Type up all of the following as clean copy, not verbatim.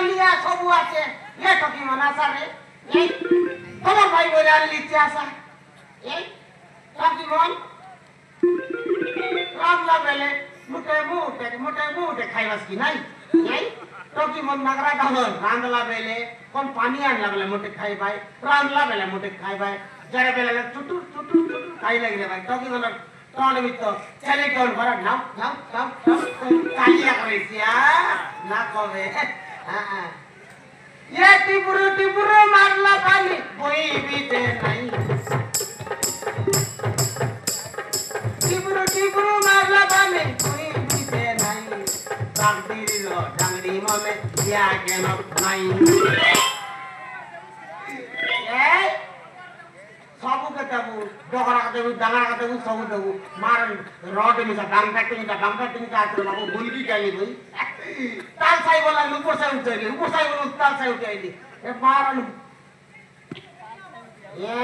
লিয়া সবু আছে এ টকি মন আসা রে এই তোমার ভাই বলে আর লিচে আসা এই টকি মন রামলা বেলে মুটে খাইবাস কি নাই এই টকি মন নাগরা ডাবল রামলা বেলে কোন পানি আনলা বেলে মুটে খাই ভাই রামলা বেলে মুটে খাই ভাই জড়ে বেলে চুটুর খাই লাগলে ভাই টকি মন টন বিত ছেলে কোন ভরা নাও কালিয়া করেছিয়া না কবে হ্যাঁ ये टिपुरु मारला पानी कोई बीते नहीं टिपुरु मारला पानी कोई बीते नहीं डांगडी लो डांगडी मने या के न नहीं ए सबु के तबु डोगरा के तबु डांगरा के तबु सबु तबु मारन रॉड में डांग काटिंग का आत्र बाबू गुलगी काली भाई ताल साई बोला ऊपर साई बोला ताल साई उठे आईली ए मारन ए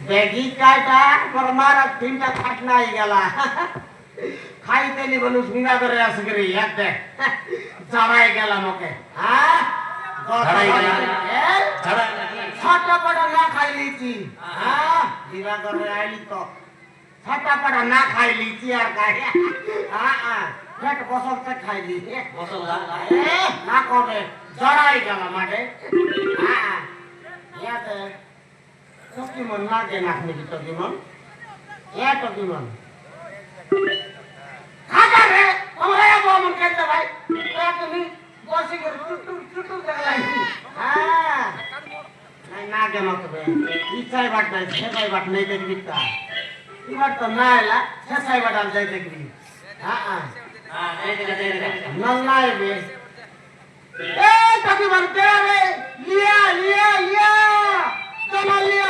बेगी काटा पर मारा तीनटा काटना ही गेला खाइतेली बनुस मिंगा करे असगरी एकटे जराई गेला मके हां जराई गेला छोटा बड़ा ना खाई लीची हां दिवा करे आईली तो छोटा बड़ा ना खाई लीची यार काय हां पेट बसल से खाई ली बसल ना कबे जराई गेला माटे हां याते टकी मन ना के नाखने की टकी मन ये टकी मन खाजा रे हमरा या बो मन कहते भाई तो तुम्ही बसी कर टुटू जगला हां नहीं ना के मत बे इच्छाई बात नहीं छेसाई बात नहीं देख बिता ई बात तो ना आला छेसाई बात आ जाए देखबी हां हां नल्लाई बे ए टकी मन तेरे लिया चला लिया